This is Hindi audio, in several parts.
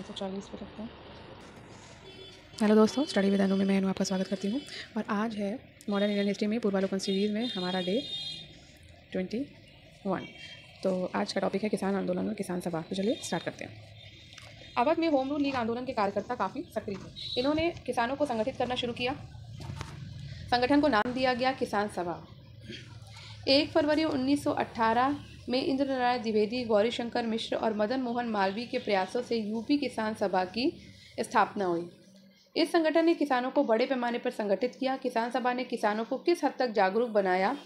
440 पे रखते हैं। हेलो दोस्तों, स्टडी विद अनु में मैं आपका स्वागत करती हूँ। और आज है मॉडर्न इंडियन हिस्ट्री में पूर्वावलोकन सीरीज़ में हमारा डे 21। तो आज का टॉपिक है किसान आंदोलन और किसान सभा। तो चलिए स्टार्ट करते हैं। अवध में होम रूल लीग आंदोलन के कार्यकर्ता काफ़ी सक्रिय थे। इन्होंने किसानों को संगठित करना शुरू किया। संगठन को नाम दिया गया किसान सभा। 1 फरवरी 1918 में इंद्र नारायण द्विवेदी, गौरीशंकर मिश्र और मदन मोहन मालवीय के प्रयासों से यूपी किसान सभा की स्थापना हुई। इस संगठन ने किसानों को बड़े पैमाने पर संगठित किया। किसान सभा ने किसानों को किस हद तक जागरूक बनाया,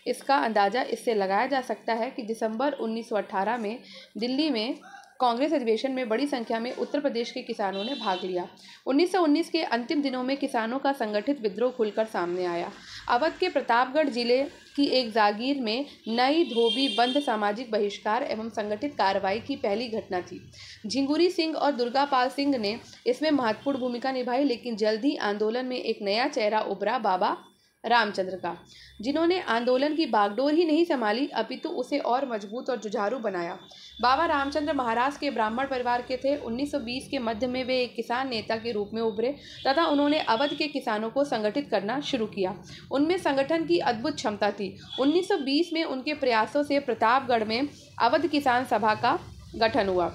इसका अंदाज़ा इससे लगाया जा सकता है कि दिसंबर 1918 में दिल्ली में कांग्रेस अधिवेशन में बड़ी संख्या में उत्तर प्रदेश के किसानों ने भाग लिया। 1919 के अंतिम दिनों में किसानों का संगठित विद्रोह खुलकर सामने आया। अवध के प्रतापगढ़ जिले की एक जागीर में नई धोबी बंद सामाजिक बहिष्कार एवं संगठित कार्रवाई की पहली घटना थी। झिंगुरी सिंह और दुर्गापाल सिंह ने इसमें महत्वपूर्ण भूमिका निभाई, लेकिन जल्द ही आंदोलन में एक नया चेहरा उभरा, बाबा रामचंद्र का, जिन्होंने आंदोलन की बागडोर ही नहीं संभाली अपितु उसे और मजबूत और जुझारू बनाया। बाबा रामचंद्र महाराष्ट्र के ब्राह्मण परिवार के थे। 1920 के मध्य में वे एक किसान नेता के रूप में उभरे तथा उन्होंने अवध के किसानों को संगठित करना शुरू किया। उनमें संगठन की अद्भुत क्षमता थी। 1920 में उनके प्रयासों से प्रतापगढ़ में अवध किसान सभा का गठन हुआ।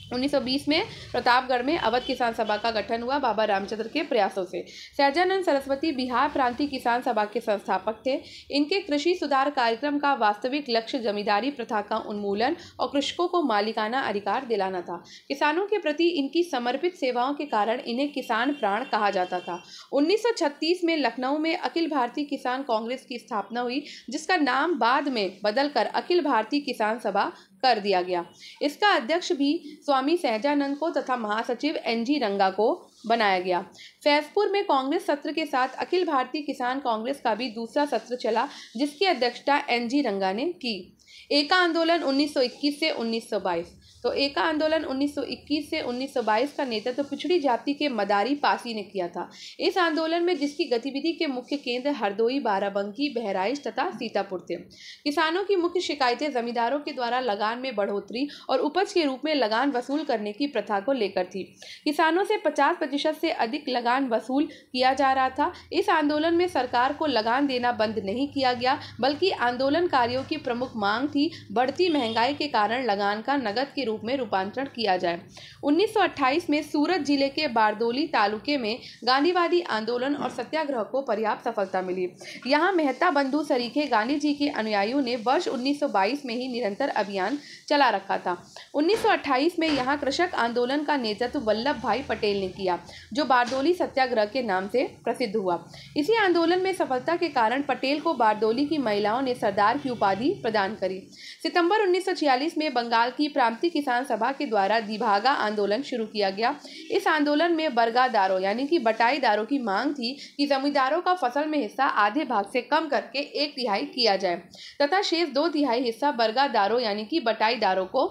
1920 में प्रतापगढ़ में अवध किसान सभा का गठन हुआ बाबा रामचंद्र के प्रयासों से। सहजानंद सरस्वती बिहार प्रांतीय किसान सभा के संस्थापक थे। इनके कृषि सुधार कार्यक्रम का वास्तविक लक्ष्य जमींदारी प्रथा का उन्मूलन और कृषकों को मालिकाना अधिकार दिलाना था। किसानों के प्रति इनकी समर्पित सेवाओं के कारण इन्हें किसान प्राण कहा जाता था। 1936 में लखनऊ में अखिल भारतीय किसान कांग्रेस की स्थापना हुई, जिसका नाम बाद में बदलकर अखिल भारतीय किसान सभा कर दिया गया। इसका अध्यक्ष भी स्वामी सहजानंद को तथा महासचिव NG रंगा को बनाया गया। फैजपुर में कांग्रेस सत्र के साथ अखिल भारतीय किसान कांग्रेस का भी दूसरा सत्र चला, जिसकी अध्यक्षता NG रंगा ने की। एका आंदोलन 1921 से 1922। तो एका आंदोलन 1921 से 1922 का नेतृत्व पिछड़ी जाति के मदारी पासी ने किया था। इस आंदोलन में जिसकी गतिविधि के मुख्य केंद्र हरदोई, बाराबंकी, बहराइच तथा सीतापुर थे। किसानों की मुख्य शिकायतें जमींदारों के द्वारा लगान में बढ़ोतरी और उपज के रूप में लगान वसूल करने की प्रथा को लेकर थी। किसानों से 50% से अधिक लगान वसूल किया जा रहा था। इस आंदोलन में सरकार को लगान देना बंद नहीं किया गया, बल्कि आंदोलनकारियों की प्रमुख मांग थी बढ़ती महंगाई के कारण लगान का नगद के रूप में रूपांतरण किया जाए। 1928 में सूरत जिले के बारदोली तालुके में गांधीवादी आंदोलन और सत्याग्रह को पर्याप्त सफलता मिली। यहाँ मेहता बंधु सरीखे गांधी जी के अनुयायियों ने वर्ष 1922 में ही निरंतर अभियान चला रखा था। 1928 में यहाँ कृषक आंदोलन का नेतृत्व वल्लभ भाई पटेल ने किया, जो बारदोली सत्याग्रह के नाम से प्रसिद्ध हुआ। इसी आंदोलन में सफलता के कारण पटेल को बारदोली की महिलाओं ने सरदार की उपाधि प्रदान करी। सितंबर 1946 में बंगाल की प्रांतीय किसान सभा के द्वारा दिभागा आंदोलन शुरू किया गया। इस आंदोलन में बरगादारों यानी कि बटाईदारों की मांग थी कि जमींदारों का फसल में हिस्सा आधे भाग से कम करके 1/3 किया जाए तथा शेष 2/3 हिस्सा बरगादारों यानी कि बटाईदारों को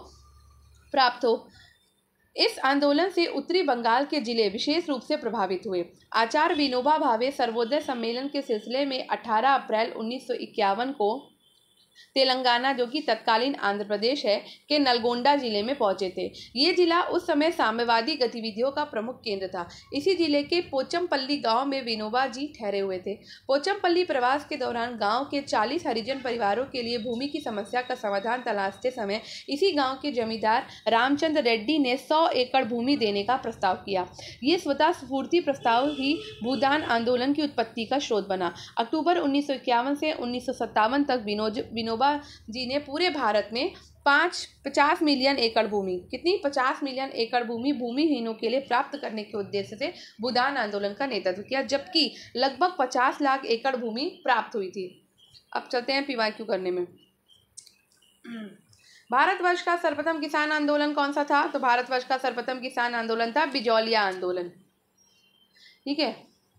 प्राप्त हो। इस आंदोलन से उत्तरी बंगाल के जिले विशेष रूप से प्रभावित हुए। आचार्य विनोबा भावे सर्वोदय सम्मेलन के सिलसिले में 18 अप्रैल 1951 को तेलंगाना, जो कि तत्कालीन आंध्र प्रदेश है, के नलगोंडा जिले में पहुंचे थे। ये जिला उस समय साम्यवादी गतिविधियों का प्रमुख केंद्र था। इसी जिले के पोचमपल्ली गांव में विनोबा जी ठहरे हुए थे। पोचमपल्ली प्रवास के दौरान गांव के 40 हरिजन परिवारों के लिए भूमि की समस्या का समाधान तलाशते समय इसी गांव के जमींदार रामचंद्र रेड्डी ने 100 एकड़ भूमि देने का प्रस्ताव किया। ये स्वतः स्फूर्ति प्रस्ताव ही भूदान आंदोलन की उत्पत्ति का स्रोत बना। अक्टूबर 1951 से 1957 तक विनोबा जी ने पूरे भारत में 50 मिलियन एकड़ भूमि, कितनी 50 मिलियन एकड़ भूमि भूमिहीनों के लिए प्राप्त करने के उद्देश्य से भूदान आंदोलन का नेतृत्व किया, जबकि लगभग 50 लाख एकड़ भूमि प्राप्त हुई थी। अब चलते हैं PYQ करने में। भारतवर्ष का सर्वप्रथम किसान आंदोलन कौन सा था? तो भारतवर्ष का सर्वप्रथम किसान आंदोलन था बिजौलिया आंदोलन। ठीक है,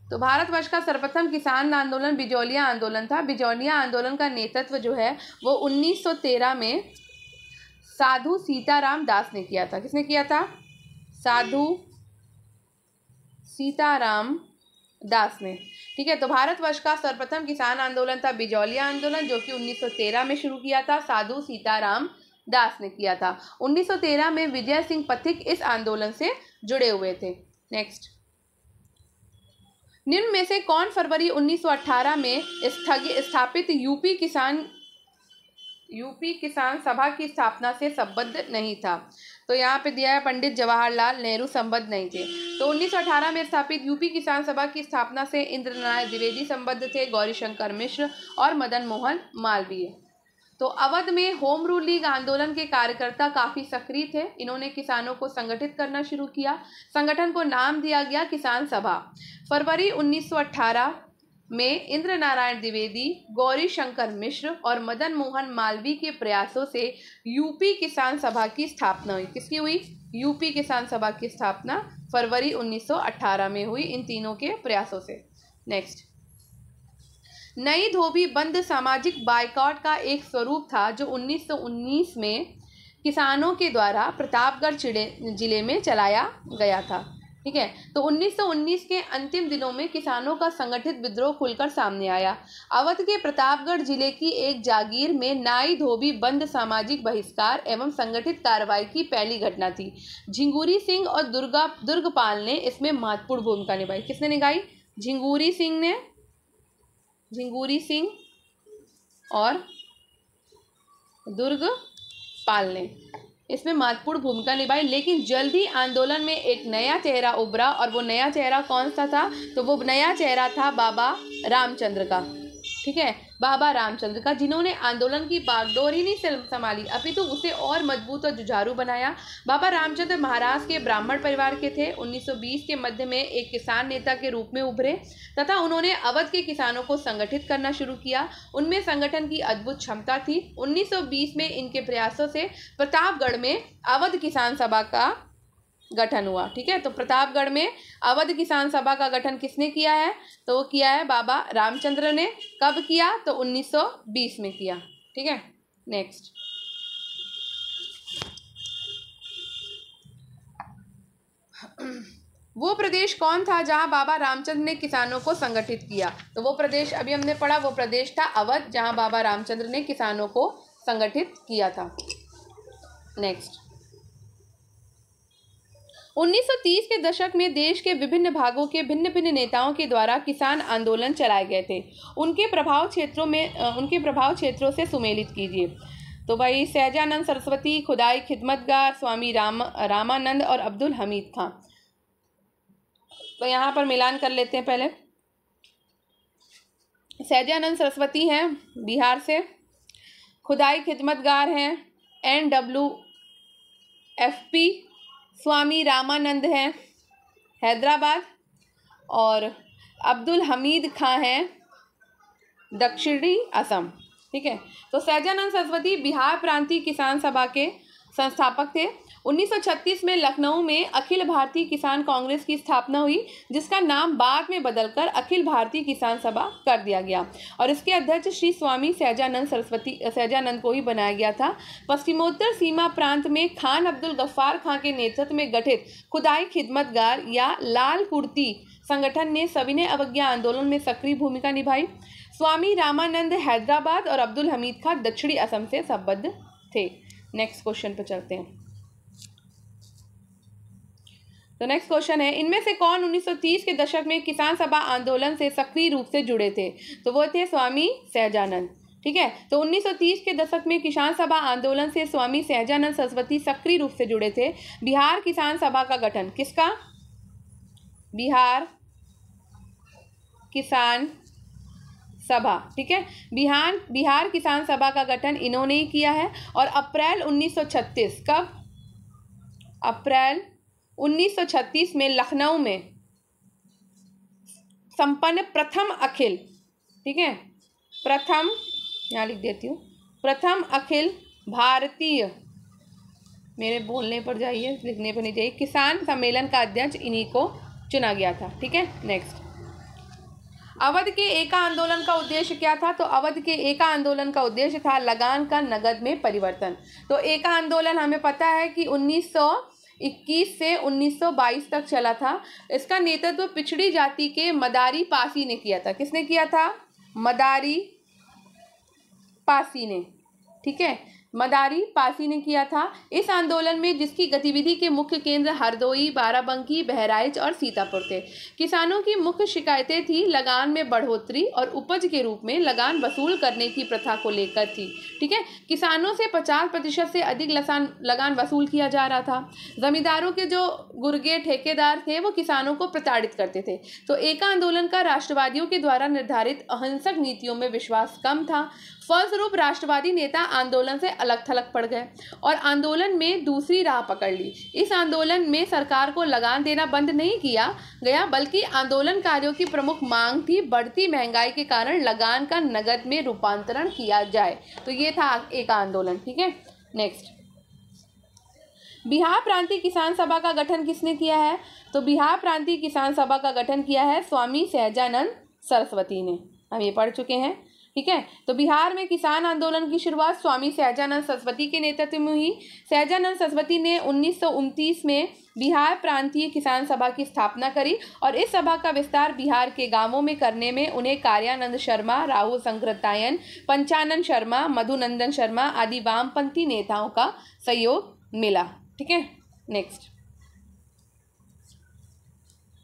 तो भारतवर्ष का सर्वप्रथम किसान आंदोलन बिजौलिया आंदोलन था। बिजौलिया आंदोलन का नेतृत्व जो है वो 1913 में साधु सीताराम दास ने किया था। किसने किया था? साधु सीताराम दास ने। ठीक है, तो भारतवर्ष का सर्वप्रथम किसान आंदोलन था बिजौलिया आंदोलन, जो कि 1913 में शुरू किया था साधु सीताराम दास ने किया था। 1913 में विजय सिंह पथिक इस आंदोलन से जुड़े हुए थे। नेक्स्ट, निम्न में से कौन फरवरी 1918 में स्थापित यूपी किसान सभा की स्थापना से संबद्ध नहीं था? तो यहाँ पे दिया है पंडित जवाहरलाल नेहरू संबद्ध नहीं थे। तो 1918 में स्थापित यूपी किसान सभा की स्थापना से इंद्रनारायण द्विवेदी संबद्ध थे, गौरीशंकर मिश्र और मदन मोहन मालवीय। तो अवध में होम रूल लीग आंदोलन के कार्यकर्ता काफ़ी सक्रिय थे। इन्होंने किसानों को संगठित करना शुरू किया। संगठन को नाम दिया गया किसान सभा। फरवरी 1918 में इंद्र नारायण द्विवेदी, गौरी शंकर मिश्र और मदन मोहन मालवीय के प्रयासों से यूपी किसान सभा की स्थापना हुई। किसकी हुई? यूपी किसान सभा की स्थापना फरवरी 1918 में हुई, इन तीनों के प्रयासों से। नेक्स्ट, नई धोबी बंद सामाजिक बायकॉट का एक स्वरूप था जो 1919 में किसानों के द्वारा प्रतापगढ़ जिले में चलाया गया था। ठीक है, तो 1919 के अंतिम दिनों में किसानों का संगठित विद्रोह खुलकर सामने आया। अवध के प्रतापगढ़ जिले की एक जागीर में नाई धोबी बंद सामाजिक बहिष्कार एवं संगठित कार्रवाई की पहली घटना थी। झिंगुरी सिंह और दुर्गपाल ने इसमें महत्वपूर्ण भूमिका निभाई। किसने निभाई? झिंगुरी सिंह और दुर्गपाल ने इसमें महत्वपूर्ण भूमिका निभाई। लेकिन जल्द ही आंदोलन में एक नया चेहरा उभरा, और वो नया चेहरा कौन सा था? तो वो नया चेहरा था बाबा रामचंद्र का। ठीक है, बाबा रामचंद्र का, जिन्होंने आंदोलन की बागडोर ही नहीं संभाली अपितु उसे और मजबूत और जुझारू बनाया। बाबा रामचंद्र महाराज के ब्राह्मण परिवार के थे। 1920 के मध्य में एक किसान नेता के रूप में उभरे तथा उन्होंने अवध के किसानों को संगठित करना शुरू किया। उनमें संगठन की अद्भुत क्षमता थी। 1920 में इनके प्रयासों से प्रतापगढ़ में अवध किसान सभा का गठन हुआ। ठीक है, तो प्रतापगढ़ में अवध किसान सभा का गठन किसने किया है? तो वो किया है बाबा रामचंद्र ने। कब किया? तो 1920 में किया। ठीक है, नेक्स्ट, वो प्रदेश कौन था जहां बाबा रामचंद्र ने किसानों को संगठित किया? तो वो प्रदेश अभी हमने पढ़ा, वो प्रदेश था अवध, जहां बाबा रामचंद्र ने किसानों को संगठित किया था। नेक्स्ट, 1930 के दशक में देश के विभिन्न भागों के भिन्न भिन्न नेताओं के द्वारा किसान आंदोलन चलाए गए थे। उनके प्रभाव क्षेत्रों से सुमेलित कीजिए। तो भाई सहजानंद सरस्वती, खुदाई खिदमतगार, स्वामी रामानंद और अब्दुल हमीद खां। तो यहाँ पर मिलान कर लेते हैं। पहले सहजानंद सरस्वती हैं बिहार से, खुदाई खिदमतगार हैं NWFP, स्वामी रामानंद हैं हैदराबाद, और अब्दुल हमीद खां हैं दक्षिणी असम। ठीक है, तो सहजानंद सरस्वती बिहार प्रांतीय किसान सभा के संस्थापक थे। 1936 में लखनऊ में अखिल भारतीय किसान कांग्रेस की स्थापना हुई, जिसका नाम बाद में बदलकर अखिल भारतीय किसान सभा कर दिया गया, और इसके अध्यक्ष श्री स्वामी सहजानंद को ही बनाया गया था। पश्चिमोत्तर सीमा प्रांत में खान अब्दुल गफ्फार खां के नेतृत्व में गठित खुदाई खिदमतगार या लाल कुर्ती संगठन ने सविनय अवज्ञा आंदोलन में सक्रिय भूमिका निभाई। स्वामी रामानंद हैदराबाद और अब्दुल हमीद खां दक्षिणी असम से संबद्ध थे। नेक्स्ट क्वेश्चन पर चलते हैं। तो नेक्स्ट क्वेश्चन है, इनमें से कौन 1930 के दशक में किसान सभा आंदोलन से सक्रिय रूप से जुड़े थे? तो वो थे स्वामी सहजानंद। ठीक है, तो 1930 के दशक में किसान सभा आंदोलन से स्वामी सहजानंद सरस्वती सक्रिय रूप से जुड़े थे। बिहार किसान सभा का गठन किसका? बिहार किसान सभा। ठीक है, बिहार किसान सभा का गठन इन्होंने ही किया है। और अप्रैल 1936, कब? अप्रैल 1936 में लखनऊ में संपन्न प्रथम अखिल, ठीक है, प्रथम, यहाँ लिख देती हूँ, प्रथम अखिल भारतीय, मेरे बोलने पर जाइए, लिखने पर नहीं जाइए, किसान सम्मेलन का अध्यक्ष इन्हीं को चुना गया था। ठीक है, नेक्स्ट, अवध के एका आंदोलन का उद्देश्य क्या था? तो अवध के एका आंदोलन का उद्देश्य था लगान का नगद में परिवर्तन। तो एका आंदोलन हमें पता है कि 1921 से 1922 तक चला था। इसका नेतृत्व पिछड़ी जाति के मदारी पासी ने किया था। किसने किया था? मदारी पासी ने। ठीक है, मदारी पासी ने किया था। इस आंदोलन में जिसकी गतिविधि के मुख्य केंद्र हरदोई, बाराबंकी, बहराइच और सीतापुर थे। किसानों की मुख्य शिकायतें थी लगान में बढ़ोतरी और उपज के रूप में लगान वसूल करने की प्रथा को लेकर थी। ठीक है, किसानों से 50% से अधिक लगान वसूल किया जा रहा था। जमींदारों के जो गुर्गे ठेकेदार थे वो किसानों को प्रताड़ित करते थे। तो एका आंदोलन का राष्ट्रवादियों के द्वारा निर्धारित अहिंसक नीतियों में विश्वास कम था। फलस्वरूप राष्ट्रवादी नेता आंदोलन से अलग थलग पड़ गए और आंदोलन में दूसरी राह पकड़ ली। इस आंदोलन में सरकार को लगान देना बंद नहीं किया गया, बल्कि आंदोलनकारियों की प्रमुख मांग थी बढ़ती महंगाई के कारण लगान का नगद में रूपांतरण किया जाए। तो ये था एक आंदोलन। ठीक है, नेक्स्ट, बिहार प्रांतीय किसान सभा का गठन किसने किया है? तो बिहार प्रांतीय किसान सभा का गठन किया है स्वामी सहजानंद सरस्वती ने। हम ये पढ़ चुके हैं। ठीक है, तो बिहार में किसान आंदोलन की शुरुआत स्वामी सहजानंद सरस्वती के नेतृत्व में हुई। सहजानंद सरस्वती ने 1929 में बिहार प्रांतीय किसान सभा की स्थापना करी और इस सभा का विस्तार बिहार के गांवों में करने में उन्हें कार्यानंद शर्मा, राहुल संकृतायन, पंचानन शर्मा, मधुनंदन शर्मा आदि वामपंथी नेताओं का सहयोग मिला। ठीक है, नेक्स्ट,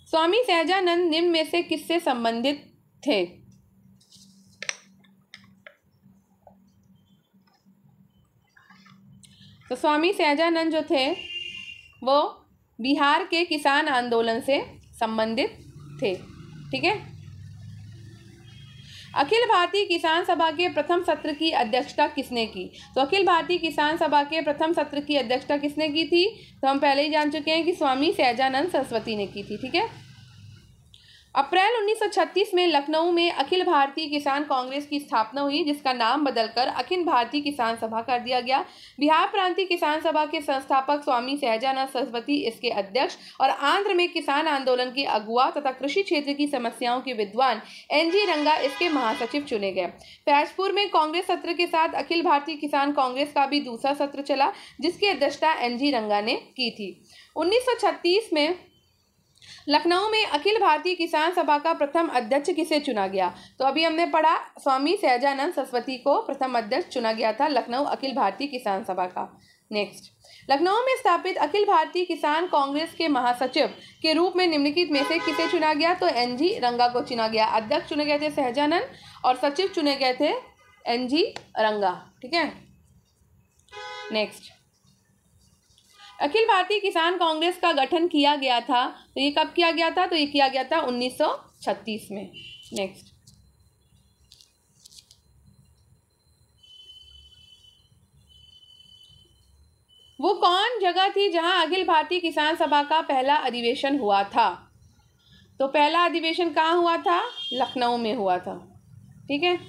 स्वामी सहजानंद निम्न में से किससे संबंधित थे? तो स्वामी सहजानंद जो थे वो बिहार के किसान आंदोलन से संबंधित थे। ठीक है, अखिल भारतीय किसान सभा के प्रथम सत्र की अध्यक्षता किसने की? तो अखिल भारतीय किसान सभा के प्रथम सत्र की अध्यक्षता किसने की थी? तो हम पहले ही जान चुके हैं कि स्वामी सहजानंद सरस्वती ने की थी। ठीक है, अप्रैल 1936 में लखनऊ में अखिल भारतीय किसान कांग्रेस की स्थापना हुई, जिसका नाम बदलकर अखिल भारतीय किसान सभा कर दिया गया। बिहार प्रांतीय किसान सभा के संस्थापक स्वामी सहजानंद सरस्वती इसके अध्यक्ष और आंध्र में किसान आंदोलन के अगुआ तथा कृषि क्षेत्र की समस्याओं के विद्वान NG रंगा इसके महासचिव चुने गए। फैजपुर में कांग्रेस सत्र के साथ अखिल भारतीय किसान कांग्रेस का भी दूसरा सत्र चला, जिसकी अध्यक्षता NG रंगा ने की थी। 1936 में लखनऊ में अखिल भारतीय किसान सभा का प्रथम अध्यक्ष किसे चुना गया? तो अभी हमने पढ़ा स्वामी सहजानंद सरस्वती को प्रथम अध्यक्ष चुना गया था लखनऊ अखिल भारतीय किसान सभा का। नेक्स्ट, लखनऊ में स्थापित अखिल भारतीय किसान कांग्रेस के महासचिव के रूप में निम्नलिखित में से किसे चुना गया? तो NG रंगा को चुना गया। अध्यक्ष चुने गए थे सहजानंद और सचिव चुने गए थे NG रंगा। ठीक है, नेक्स्ट, अखिल भारतीय किसान कांग्रेस का गठन किया गया था, तो ये कब किया गया था? तो ये किया गया था 1936 में। नेक्स्ट, वो कौन जगह थी जहां अखिल भारतीय किसान सभा का पहला अधिवेशन हुआ था? तो पहला अधिवेशन कहाँ हुआ था? लखनऊ में हुआ था। ठीक है,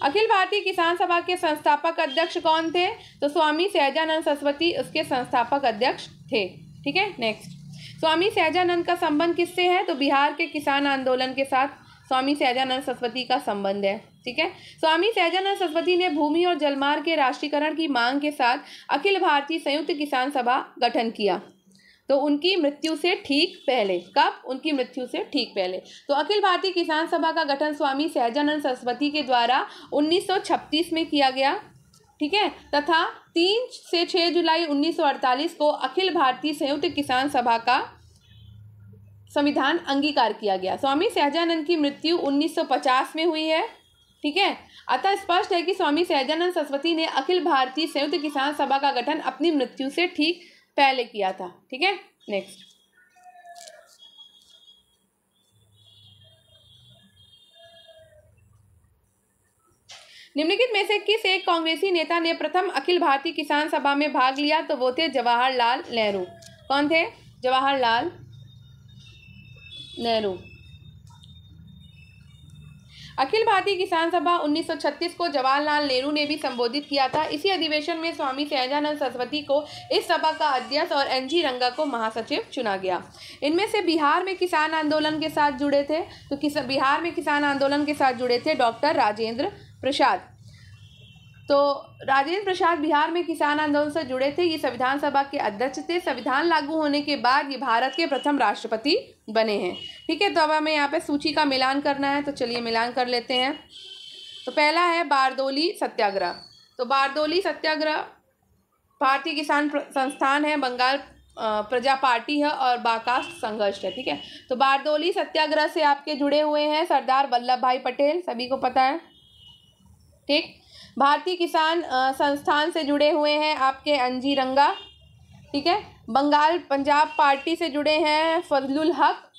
अखिल भारतीय किसान सभा के संस्थापक अध्यक्ष कौन थे? तो स्वामी सहजानंद सरस्वती उसके संस्थापक अध्यक्ष थे। ठीक है, नेक्स्ट, स्वामी सहजानंद का संबंध किससे है? तो बिहार के किसान आंदोलन के साथ स्वामी सहजानंद सरस्वती का संबंध है। ठीक है, स्वामी सहजानंद सरस्वती ने भूमि और जलमार्ग के राष्ट्रीयकरण की मांग के साथ अखिल भारतीय संयुक्त किसान सभा गठन किया। तो उनकी मृत्यु से ठीक पहले, कब? उनकी मृत्यु से ठीक पहले। तो अखिल भारतीय किसान सभा का गठन स्वामी सहजानंद सरस्वती के द्वारा 1936 में किया गया। ठीक है, तथा 3 से 6 जुलाई 1948 को अखिल भारतीय संयुक्त किसान सभा का संविधान अंगीकार किया गया। स्वामी सहजानंद की मृत्यु 1950 में हुई है। ठीक है, अतः स्पष्ट है कि स्वामी सहजानंद सरस्वती ने अखिल भारतीय संयुक्त किसान सभा का गठन अपनी मृत्यु से ठीक पहले किया था। ठीक है, नेक्स्ट, निम्नलिखित में से किस एक कांग्रेसी नेता ने प्रथम अखिल भारतीय किसान सभा में भाग लिया? तो वो थे जवाहरलाल नेहरू। कौन थे? जवाहरलाल नेहरू। अखिल भारतीय किसान सभा 1936 को जवाहरलाल नेहरू ने भी संबोधित किया था। इसी अधिवेशन में स्वामी सहजानंद सरस्वती को इस सभा का अध्यक्ष और NG रंगा को महासचिव चुना गया। इनमें से बिहार में किसान आंदोलन के साथ जुड़े थे, तो बिहार में किसान आंदोलन के साथ जुड़े थे डॉक्टर राजेंद्र प्रसाद। तो राजेंद्र प्रसाद बिहार में किसान आंदोलन से जुड़े थे। ये संविधान सभा के अध्यक्ष थे। संविधान लागू होने के बाद ये भारत के प्रथम राष्ट्रपति बने हैं। ठीक है, तो अब हमें यहाँ पे सूची का मिलान करना है, तो चलिए मिलान कर लेते हैं। तो पहला है बारदोली सत्याग्रह। तो बारदोली सत्याग्रह भारतीय किसान संस्थान है, बंगाल प्रजा पार्टी है और बाकास्ट संघर्ष है। ठीक है, तो बारदोली सत्याग्रह से आपके जुड़े हुए हैं सरदार वल्लभ भाई पटेल, सभी को पता है। ठीक, भारतीय किसान संस्थान से जुड़े हुए हैं आपके अंजी रंगा। ठीक है, बंगाल पंजाब पार्टी से जुड़े हैं फजलुल हक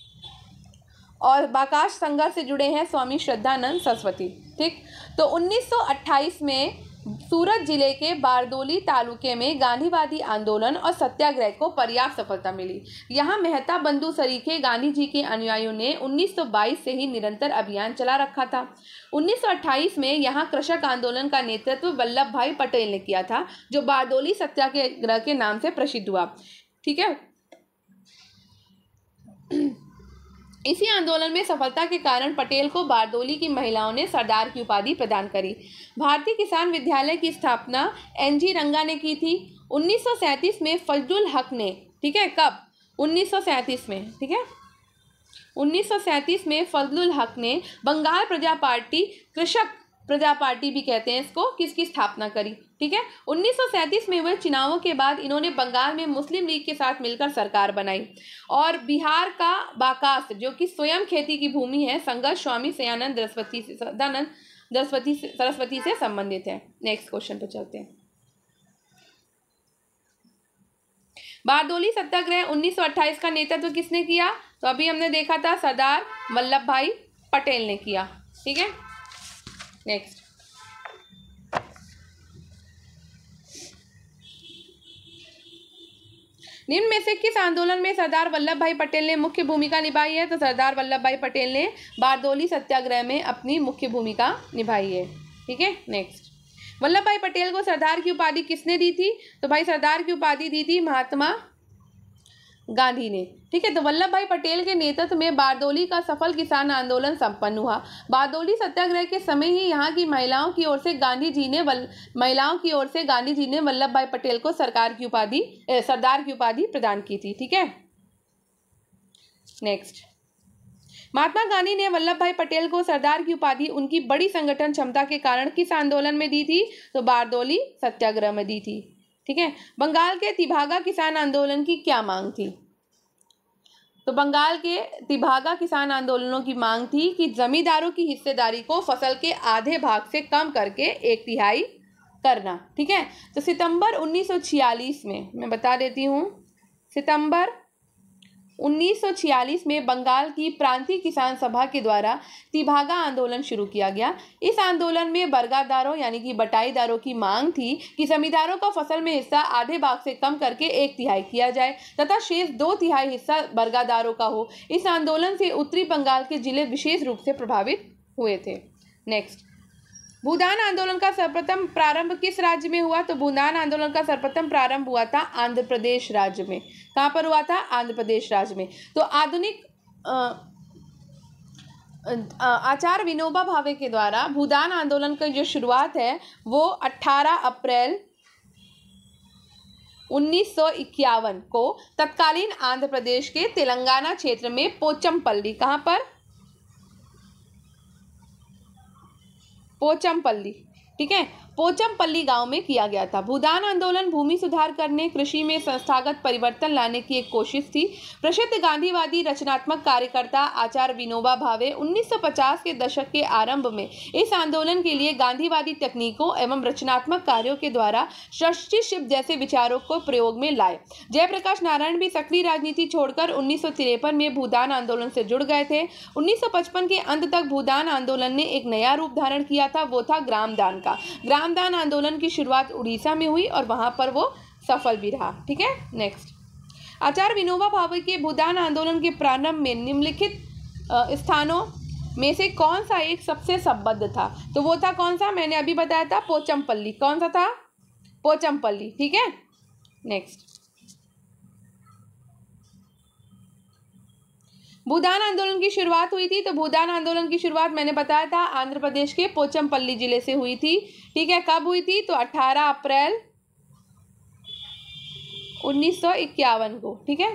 और बाकाश संघर्ष से जुड़े हैं स्वामी श्रद्धानंद सरस्वती। ठीक, तो 1928 में सूरत जिले के बारदोली तालुके में गांधीवादी आंदोलन और सत्याग्रह को पर्याप्त सफलता मिली। यहाँ मेहता बंधु सरीखे गांधी जी के अनुयायियों ने 1922 से ही निरंतर अभियान चला रखा था। 1928 में यहाँ कृषक आंदोलन का नेतृत्व वल्लभ भाई पटेल ने किया था, जो बारदोली सत्याग्रह के नाम से प्रसिद्ध हुआ। ठीक है, इसी आंदोलन में सफलता के कारण पटेल को बारदोली की महिलाओं ने सरदार की उपाधि प्रदान करी। भारतीय किसान विद्यालय की स्थापना एनजी रंगा ने की थी 1937 में फजलुल हक ने। ठीक है, कब? 1937 में। ठीक है, 1937 में फजलुल हक ने बंगाल प्रजा पार्टी, कृषक प्रजा पार्टी भी कहते हैं इसको, किसकी स्थापना करी। ठीक है, 1937 में हुए चुनावों के बाद इन्होंने बंगाल में मुस्लिम लीग के साथ मिलकर सरकार बनाई और बिहार का बाकास, जो कि स्वयं खेती की भूमि है, संघर्ष स्वामी सदानंद सरस्वती से संबंधित है। नेक्स्ट क्वेश्चन पे चलते हैं। बारदोली सत्याग्रह 1928 का नेतृत्व किसने किया? तो अभी हमने देखा था सरदार वल्लभ भाई पटेल ने किया। ठीक है, नेक्स्ट, निम्न में से किस आंदोलन में सरदार वल्लभ भाई पटेल ने मुख्य भूमिका निभाई है? तो सरदार वल्लभ भाई पटेल ने बारदोली सत्याग्रह में अपनी मुख्य भूमिका निभाई है। ठीक है, नेक्स्ट, वल्लभ भाई पटेल को सरदार की उपाधि किसने दी थी? तो भाई सरदार की उपाधि दी थी महात्मा गांधी ने। ठीक है, तो वल्लभ भाई पटेल के नेतृत्व में बारदोली का सफल किसान आंदोलन संपन्न हुआ। बारदोली सत्याग्रह के समय ही यहाँ की महिलाओं की ओर से गांधी जी ने वल्लभ भाई पटेल को सरदार की उपाधि प्रदान की थी। ठीक है, नेक्स्ट, महात्मा गांधी ने वल्लभ भाई पटेल को सरदार की उपाधि उनकी बड़ी संगठन क्षमता के कारण किस आंदोलन में दी थी? तो बारदोली सत्याग्रह में दी थी। ठीक है, बंगाल के तिभागा किसान आंदोलन की क्या मांग थी? तो बंगाल के तिभागा किसान आंदोलनों की मांग थी कि जमींदारों की हिस्सेदारी को फसल के आधे भाग से कम करके 1/3 करना। ठीक है, तो सितंबर 1946 में, मैं बता देती हूँ, सितंबर 1946 में बंगाल की प्रांतीय किसान सभा के द्वारा तिभागा आंदोलन शुरू किया गया। इस आंदोलन में बरगादारों यानी कि बटाईदारों की मांग थी कि जमींदारों का फसल में हिस्सा आधे भाग से कम करके 1/3 किया जाए तथा शेष 2/3 हिस्सा बरगादारों का हो। इस आंदोलन से उत्तरी बंगाल के जिले विशेष रूप से प्रभावित हुए थे। नेक्स्ट, भूदान आंदोलन का सर्वप्रथम प्रारंभ किस राज्य में हुआ? तो भूदान आंदोलन का सर्वप्रथम प्रारंभ हुआ था आंध्र प्रदेश राज्य में। कहाँ पर हुआ था? आंध्र प्रदेश राज्य में। तो आधुनिक आचार्य विनोबा भावे के द्वारा भूदान आंदोलन की जो शुरुआत है वो 18 अप्रैल 1951 को तत्कालीन आंध्र प्रदेश के तेलंगाना क्षेत्र में पोचमपल्ली, कहाँ पर? पोचमपल्ली। ठीक है, पोचमपल्ली गांव में किया गया था। भूदान आंदोलन भूमि सुधार करने, कृषि में संस्थागत परिवर्तन लाने की एक कोशिश थी। प्रसिद्ध गांधीवादी रचनात्मक कार्यकर्ता आचार्य विनोबा भावे 1950 के दशक के आरंभ में इस आंदोलन के लिए गांधीवादी तकनीकों एवं रचनात्मक कार्यों के द्वारा षष्ठीशिव जैसे विचारों को प्रयोग में लाए। जयप्रकाश नारायण भी सक्रिय राजनीति छोड़कर 1953 में भूदान आंदोलन से जुड़ गए थे। 1955 के अंत तक भूदान आंदोलन ने एक नया रूप धारण किया था, वो था ग्रामदान का। ग्रामदान आंदोलन की शुरुआत उड़ीसा में हुई और वहां पर वो सफल भी रहा। ठीक है, नेक्स्ट, आचार्य विनोबा भावे के भूदान आंदोलन के प्रारंभ में निम्नलिखित स्थानों में से कौन सा एक सबसे संबद्ध था? तो वो था कौन सा? मैंने अभी बताया था पोचमपल्ली। कौन सा था? पोचमपल्ली। ठीक है, नेक्स्ट, भूदान आंदोलन की शुरुआत हुई थी। तो भूदान आंदोलन की शुरुआत मैंने बताया था आंध्र प्रदेश के पोचमपल्ली जिले से हुई थी। ठीक है, कब हुई थी? तो 18 अप्रैल 1951 को। ठीक है,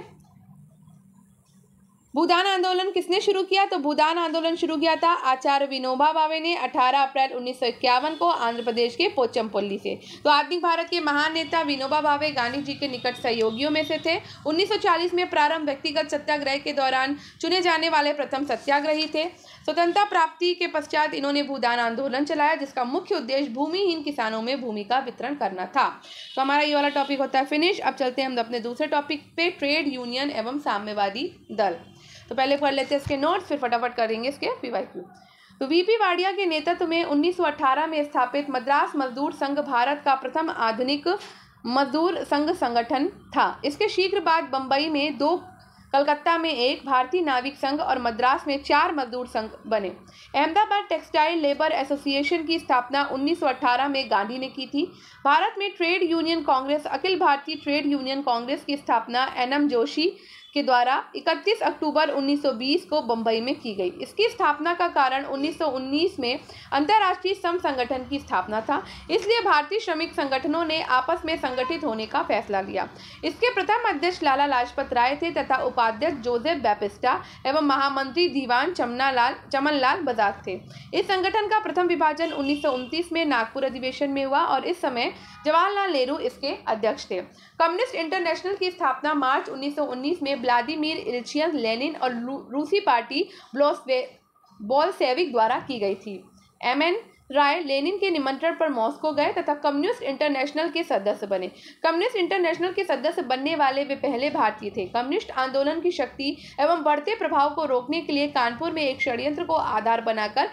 भूदान आंदोलन किसने शुरू किया? तो भूदान आंदोलन शुरू किया था आचार्य विनोबा भावे ने 18 अप्रैल 1951 को आंध्र प्रदेश के पोचमपल्ली से। तो आधुनिक भारत के महान नेता विनोबा भावे गांधी जी के निकट सहयोगियों में से थे। 1940 में प्रारंभ व्यक्तिगत सत्याग्रह के दौरान चुने जाने वाले प्रथम सत्याग्रही थे। स्वतंत्रता प्राप्ति के पश्चात इन्होंने भूदान आंदोलन चलाया, जिसका मुख्य उद्देश्य भूमिहीन किसानों में भूमि का वितरण करना था। तो हमारा ये वाला टॉपिक होता है फिनिश। अब चलते हैं हम अपने दूसरे टॉपिक पे, ट्रेड यूनियन एवं साम्यवादी दल। तो पहले पढ़ लेते हैं इसके नोट्स, फिर फटाफट करेंगे इसके पीवाईक्यू। तो वीपी वाडिया के नेतृत्व में 1918 में स्थापित मद्रास मजदूर संघ भारत का प्रथम आधुनिक मजदूर संघ संगठन था। इसके शीघ्र बाद बंबई में 2, कलकत्ता में 1 भारतीय नाविक संघ और मद्रास में 4 मजदूर संघ बने। अहमदाबाद टेक्सटाइल लेबर एसोसिएशन की स्थापना 1918 में गांधी ने की थी। भारत में trade union Congress, Akhil Bharatiya trade union Congress की स्थापना एनएम जोशी के द्वारा 31 अक्टूबर 1920 को बंबई में की गई। इसकी स्थापना का कारण 1919 में अंतर्राष्ट्रीय श्रम संगठन की स्थापना था, इसलिए भारतीय श्रमिक संगठनों ने आपस में संगठित होने का फैसला लिया। इसके प्रथम अध्यक्ष लाला लाजपत राय थे तथा उपाध्यक्ष जोसेफ बैपिस्टा एवं महामंत्री दीवान चमनलाल बजाज थे। इस संगठन का प्रथम विभाजन 1929 में नागपुर अधिवेशन में हुआ और इस समय जवाहरलाल नेहरू इसके अध्यक्ष थे। कम्युनिस्ट इंटरनेशनल की स्थापना मार्च 1919 में व्लादिमीर इल्चियन लेनिन और रूसी पार्टी बोल्शेविक द्वारा की गई थी। एमएन राय लेनिन के निमंत्रण पर मॉस्को गए तथा कम्युनिस्ट इंटरनेशनल के सदस्य बने। कम्युनिस्ट इंटरनेशनल के सदस्य बनने वाले वे पहले भारतीय थे। कम्युनिस्ट आंदोलन की शक्ति एवं बढ़ते प्रभाव को रोकने के लिए कानपुर में एक षड्यंत्र को आधार बनाकर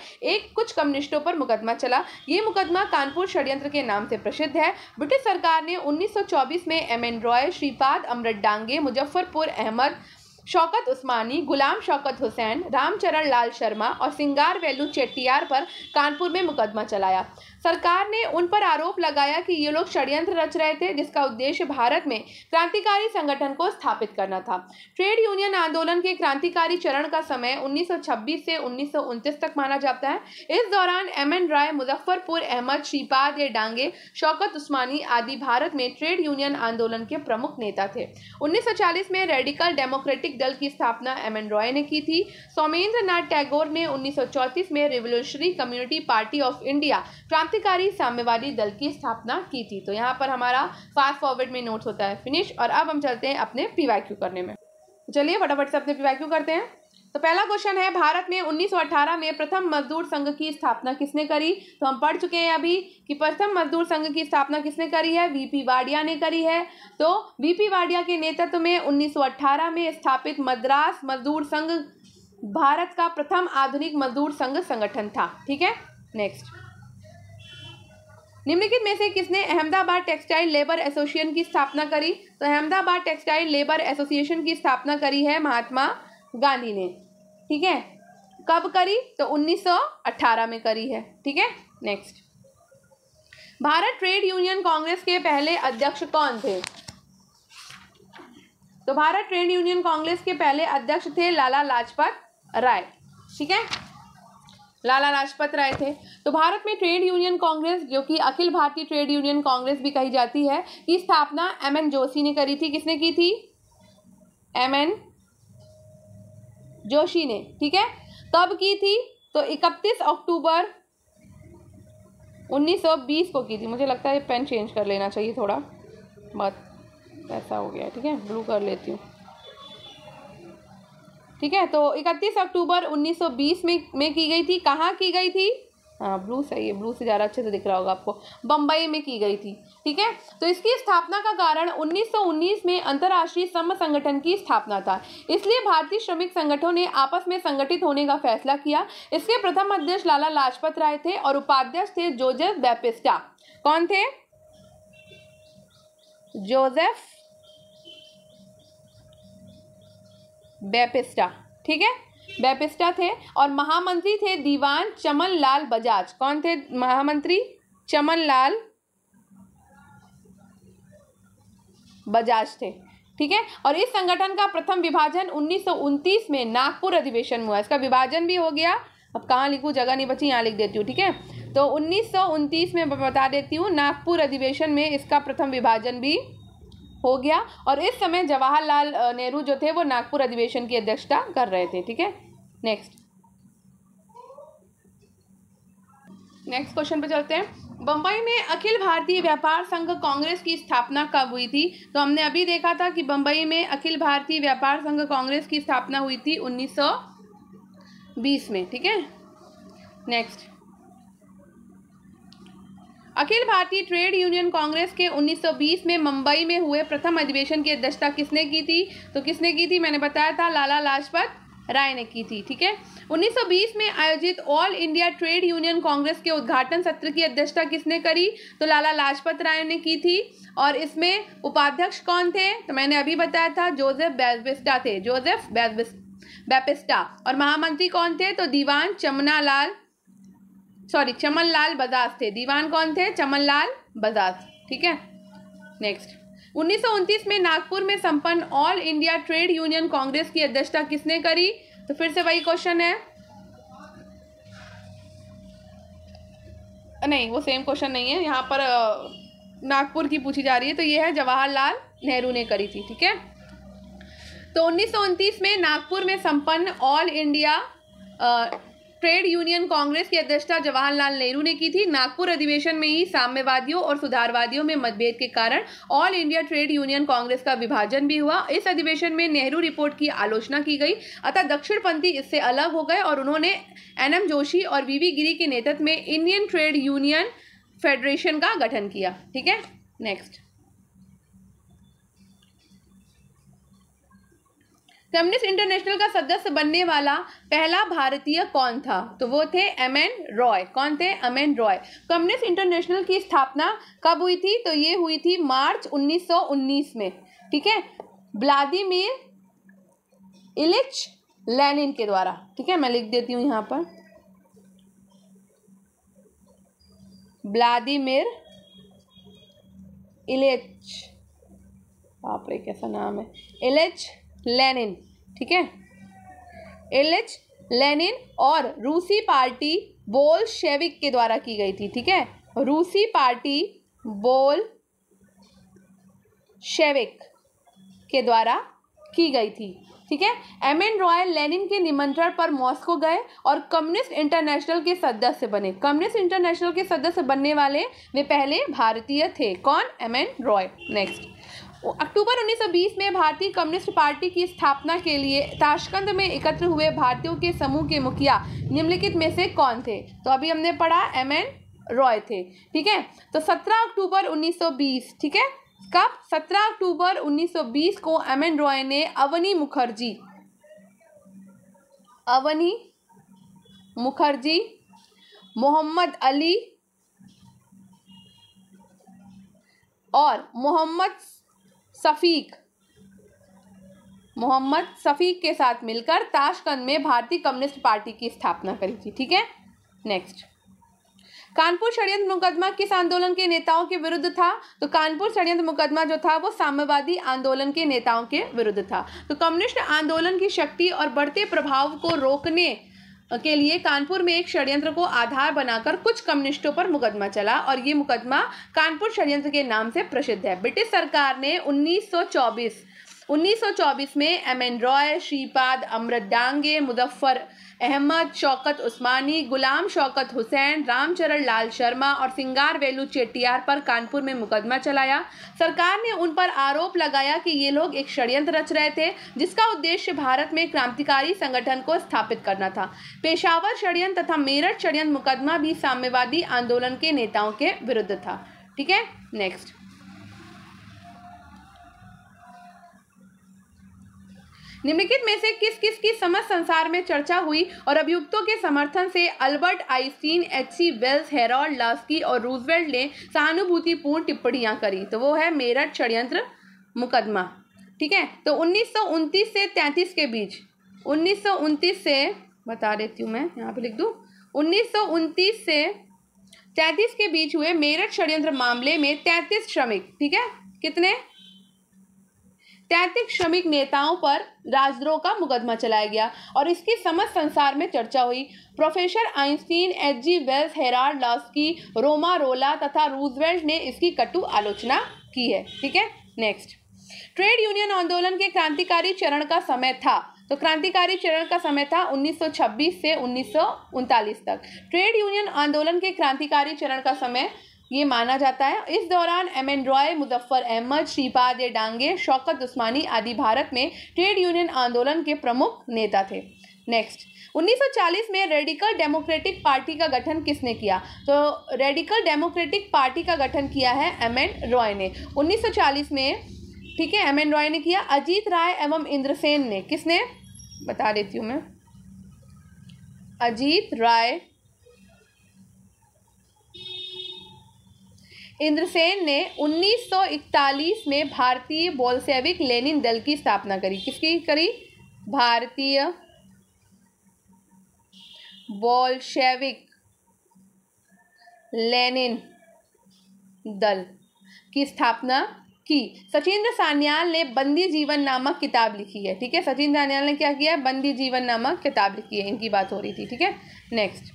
कुछ कम्युनिस्टों पर मुकदमा चला। ये मुकदमा कानपुर षड्यंत्र के नाम से प्रसिद्ध है। ब्रिटिश सरकार ने 1924 में एमएन रॉय, श्रीपाद अमृत डांगे, मुजफ्फरपुर अहमद, शौकत उस्मानी, गुलाम शौकत हुसैन, रामचरण लाल शर्मा और सिंगार वेलू चेट्टियार पर कानपुर में मुकदमा चलाया। सरकार ने उन पर आरोप लगाया कि ये लोग षड्यंत्र रच रहे थे, जिसका उद्देश्य भारत में क्रांतिकारी संगठन को स्थापित करना था। ट्रेड यूनियन आंदोलन के क्रांतिकारी चरण का समय 1926 से 1929 तक माना जाता है। इस दौरान एमएन राय, मुजफ्फरपुर अहमद, श्रीपाद डांगे, शौकत उस्मानी आदि भारत में ट्रेड यूनियन आंदोलन के प्रमुख नेता थे। 1940 में रेडिकल डेमोक्रेटिक दल की स्थापना एमएन रॉय ने की थी। सोमेंद्र नाथ टैगोर ने 1934 में revolutionary community party of India क्रांतिकारी साम्यवादी दल की स्थापना की थी। तो यहाँ पर हमारा फास्ट फॉरवर्ड में नोट्स होता है फिनिश। और अब हम चलते हैं अपने पीवाईक्यू करने में। चलिए फटाफट से अपने पीवाईक्यू करते हैं। तो पहला क्वेश्चन है, भारत में 1918 में प्रथम मजदूर संघ की स्थापना किसने करी? तो हम पढ़ चुके हैं अभी कि प्रथम मजदूर संघ की स्थापना किसने करी है? वीपी वाडिया ने करी है। तो वीपी वाडिया के नेतृत्व में 1918 में स्थापित मद्रास मजदूर संघ भारत का प्रथम आधुनिक मजदूर संघ संगठन था। ठीक है, नेक्स्ट। निम्नलिखित में से किसने अहमदाबाद टेक्सटाइल लेबर एसोसिएशन की स्थापना करी? तो अहमदाबाद टेक्सटाइल लेबर एसोसिएशन की स्थापना करी है महात्मा गांधी ने। ठीक है, कब करी? तो 1918 में करी है। ठीक है, next. Bharat trade union Congress के पहले अध्यक्ष कौन थे? तो भारत ट्रेड यूनियन कांग्रेस के पहले अध्यक्ष थे लाला लाजपत राय। ठीक है, लाला लाजपत राय थे। तो भारत में ट्रेड यूनियन कांग्रेस, जो कि अखिल भारतीय ट्रेड यूनियन कांग्रेस भी कही जाती है, की स्थापना एमएन जोशी ने करी थी। किसने की थी? एमएन जोशी ने। ठीक है, कब की थी? तो 31 अक्टूबर 1920 को की थी। मुझे लगता है ये पेन चेंज कर लेना चाहिए, थोड़ा बहुत ऐसा हो गया। ठीक है, ब्लू कर लेती हूँ। ठीक है, तो 31 अक्टूबर 1920 में की गई थी। कहाँ की गई थी? हाँ, ब्लू सही है, ब्लू से ज़्यादा अच्छे से दिख रहा होगा आपको। बम्बई में की गई थी। ठीक है, तो इसकी स्थापना का कारण 1919 में अंतर्राष्ट्रीय श्रम संगठन की स्थापना था, इसलिए भारतीय श्रमिक संगठनों ने आपस में संगठित होने का फैसला किया। इसके प्रथम अध्यक्ष लाला लाजपत राय थे और उपाध्यक्ष थे जोसेफ बैपिस्टा। कौन थे? जोसेफ बैपिस्टा। ठीक है, बैपिस्टा थे। और महामंत्री थे दीवान चमनलाल बजाज। कौन थे महामंत्री? चमनलाल बजाज थे। ठीक है, और इस संगठन का प्रथम विभाजन 1929 में नागपुर अधिवेशन में हुआ। इसका विभाजन भी हो गया। अब कहाँ लिखूँ, जगह नहीं बची, यहाँ लिख देती हूँ। ठीक है, तो 1929 में बता देती हूँ, नागपुर अधिवेशन में इसका प्रथम विभाजन भी हो गया। और इस समय जवाहरलाल नेहरू जो थे वो नागपुर अधिवेशन की अध्यक्षता कर रहे थे। ठीक है, नेक्स्ट क्वेश्चन पे चलते हैं। बम्बई में अखिल भारतीय व्यापार संघ कांग्रेस की स्थापना कब हुई थी? तो हमने अभी देखा था कि बम्बई में अखिल भारतीय व्यापार संघ कांग्रेस की स्थापना हुई थी 1920 में। ठीक है, next Akhil Bharatiya trade union Congress के 1920 में मुंबई में हुए प्रथम अधिवेशन की अध्यक्षता किसने की थी? तो किसने की थी? मैंने बताया था लाला लाजपत राय ने की थी। ठीक है, 1920 में आयोजित all India trade union Congress के उद्घाटन सत्र की अध्यक्षता किसने करी? तो लाला लाजपत राय ने की थी। और इसमें उपाध्यक्ष कौन थे? तो मैंने अभी बताया था जोसेफ बैप्टिस्टा थे, जोसेफ बैप्टिस्टा। और महामंत्री कौन थे? तो दीवान चमनलाल बजाज थे। दीवान कौन थे? चमनलाल बजाज। ठीक है, नेक्स्ट 1929 में नागपुर में संपन्न all India trade union Congress की अध्यक्षता किसने करी? तो फिर से वही क्वेश्चन है, नहीं वो सेम क्वेश्चन नहीं है, यहाँ पर नागपुर की पूछी जा रही है। तो ये है जवाहरलाल नेहरू ने करी थी। ठीक है, तो 1929 में नागपुर में संपन्न all India trade union Congress की अध्यक्षता जवाहरलाल नेहरू ने की थी। नागपुर अधिवेशन में ही साम्यवादियों और सुधारवादियों में मतभेद के कारण all India trade union Congress का विभाजन भी हुआ। इस अधिवेशन में नेहरू रिपोर्ट की आलोचना की गई, अतः दक्षिणपंथी इससे अलग हो गए और उन्होंने एनएम जोशी और वीवी गिरी के नेतृत्व में इंडियन ट्रेड यूनियन फेडरेशन का गठन किया। ठीक है, नेक्स्ट कम्युनिस्ट इंटरनेशनल का सदस्य बनने वाला पहला भारतीय कौन था? तो वो थे एमएन रॉय। कौन थे? एमएन रॉय। कम्युनिस्ट इंटरनेशनल की स्थापना कब हुई थी? तो ये हुई थी मार्च 1919 में। ठीक है, व्लादिमीर इलिच लेनिन के द्वारा। ठीक है, मैं लिख देती हूँ यहाँ पर, व्लादिमीर इलिच, बाप रे कैसा नाम है, इलिच लेनिन। ठीक है, इलिच लेनिन और रूसी पार्टी बोल्शेविक के द्वारा की गई थी। ठीक है, रूसी पार्टी बोल्शेविक के द्वारा की गई थी। ठीक है, एमएन रॉय लेनिन के निमंत्रण पर मॉस्को गए और कम्युनिस्ट इंटरनेशनल के सदस्य बने। कम्युनिस्ट इंटरनेशनल के सदस्य बनने वाले वे पहले भारतीय थे। कौन? एमएन रॉय। नेक्स्ट अक्टूबर 1920 में भारतीय कम्युनिस्ट पार्टी की स्थापना के लिए ताशकंद में एकत्र हुए भारतीयों के समूह के मुखिया निम्नलिखित में से कौन थे? तो अभी हमने पढ़ा एमएन रॉय थे। ठीक है, तो 17 अक्टूबर 1920, ठीक है, कब? 17 अक्टूबर 1920 को एमएन रॉय ने अवनी मुखर्जी, मोहम्मद अली और मोहम्मद शफीक के साथ मिलकर ताशकंद में भारतीय कम्युनिस्ट पार्टी की स्थापना करी थी। ठीक है, नेक्स्ट कानपुर षड्यंत्र मुकदमा किस आंदोलन के नेताओं के विरुद्ध था? तो कानपुर षड्यंत्र मुकदमा जो था वो साम्यवादी आंदोलन के नेताओं के विरुद्ध था। तो कम्युनिस्ट आंदोलन की शक्ति और बढ़ते प्रभाव को रोकने के लिए कानपुर में एक षड्यंत्र को आधार बनाकर कुछ कम्युनिस्टों पर मुकदमा चला और ये मुकदमा कानपुर षड्यंत्र के नाम से प्रसिद्ध है। ब्रिटिश सरकार ने 1924 में एमएन रॉय, श्रीपाद अमृत डांगे, मुजफ्फर अहमद, शौकत उस्मानी, गुलाम शौकत हुसैन, रामचरण लाल शर्मा और सिंगार वेलू चेट्टियार पर कानपुर में मुकदमा चलाया। सरकार ने उन पर आरोप लगाया कि ये लोग एक षड्यंत्र रच रहे थे जिसका उद्देश्य भारत में क्रांतिकारी संगठन को स्थापित करना था। पेशावर षड्यंत्र तथा मेरठ षड्यंत्र मुकदमा भी साम्यवादी आंदोलन के नेताओं के विरुद्ध था। ठीक है, नेक्स्ट निम्नलिखित में से किस किस की समस्त संसार में चर्चा हुई और अभियुक्तों के समर्थन से Albert Einstein, H C. Wells, Harold Laski और रूजवेल्ट ने सहानुभूतिपूर्ण टिप्पणियां करी? तो वो है मेरठ षड्यंत्र मुकदमा। ठीक है, तो 1929 से 33 के बीच, 1929 से बता देती हूँ मैं, यहाँ पे लिख दूँ, 1929 से 33 के बीच हुए मेरठ षड्यंत्र मामले में 33 श्रमिक, ठीक है, कितने? 33 श्रमिक नेताओं पर राजद्रोह का मुकदमा चलाया गया और इसकी समस्त संसार में चर्चा हुई। Professor Einstein, H G. Wells, Harold Laski, Romain रोला तथा रूजवेल्ट ने इसकी कटु आलोचना की है। ठीक है, नेक्स्ट ट्रेड यूनियन आंदोलन के क्रांतिकारी चरण का समय था, तो क्रांतिकारी चरण का समय था 1926 से 1939 तक। ट्रेड यूनियन आंदोलन के क्रांतिकारी चरण का समय ये माना जाता है। इस दौरान एम.एन. रॉय, मुजफ्फर अहमद, श्रीपाद ए डांगे, शौकत उस्मानी आदि भारत में ट्रेड यूनियन आंदोलन के प्रमुख नेता थे। नेक्स्ट, 1940 में रेडिकल डेमोक्रेटिक पार्टी का गठन किसने किया? तो रेडिकल डेमोक्रेटिक पार्टी का गठन किया है एम.एन. रॉय ने 1940 में, ठीक है, एम.एन. रॉय ने किया। अजीत राय एवं इंद्रसेन ने, किसने, बता देती हूँ मैं, अजीत राय, इंद्रसेन ने 1941 में भारतीय बोल्शेविक लेनिन दल की स्थापना करी। किसकी करी? भारतीय बोल्शेविक लेनिन दल की स्थापना की। सचिंद्र सान्याल ने बंदी जीवन नामक किताब लिखी है, ठीक है, सचिंद्र सान्याल ने क्या किया है? बंदी जीवन नामक किताब लिखी है, इनकी बात हो रही थी, ठीक है। नेक्स्ट,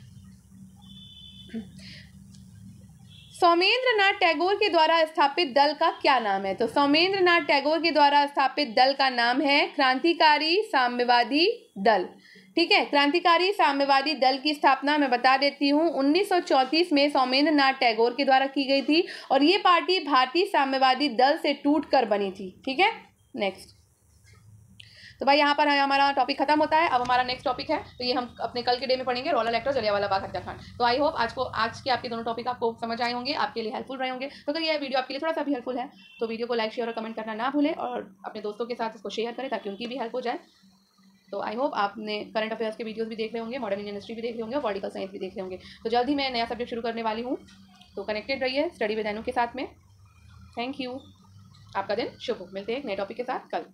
सौमेंद्र नाथ टैगोर के द्वारा स्थापित दल का क्या नाम है? तो सौमेंद्र नाथ टैगोर के द्वारा स्थापित दल का नाम है क्रांतिकारी साम्यवादी दल, ठीक है। क्रांतिकारी साम्यवादी दल की स्थापना मैं बता देती हूँ 1934 में सौमेंद्र नाथ टैगोर के द्वारा की गई थी और ये पार्टी भारतीय साम्यवादी दल से टूटकर बनी थी, ठीक है। नेक्स्ट, तो भाई यहाँ पर हमारा टॉपिक खत्म होता है। अब हमारा नेक्स्ट टॉपिक है, तो ये हम अपने कल के डे में पढ़ेंगे, रोलर एक्टर जलियांवाला बाग हत्याकांड। तो आई होप आज के आपके दोनों टॉपिक आपको समझ आए होंगे, आपके लिए हेल्पफुल रहे होंगे। तो अगर ये वीडियो आपके लिए थोड़ा सा भी हेल्पफुल है तो वीडियो को लाइक, शेयर और कमेंट करना ना भूलें और अपने दोस्तों के साथ इसको शेयर करें ताकि उनकी भी हेल्प हो जाए। तो आई होप आपने करंट अफेयर्स के वीडियोस भी देख रहे होंगे, मॉडर्न इंडियन हिस्ट्री भी देख रहे होंगे और पॉलिटिकल साइंस भी देख रहे होंगे। तो जल्द ही मैं नया सब्जेक्ट शुरू करने वाली हूँ, तो कनेक्टेड रहिए स्टडी विद अनु के साथ में। थैंक यू, आपका दिन शुभ हो। मिलते हैं एक नए टॉपिक के साथ कल।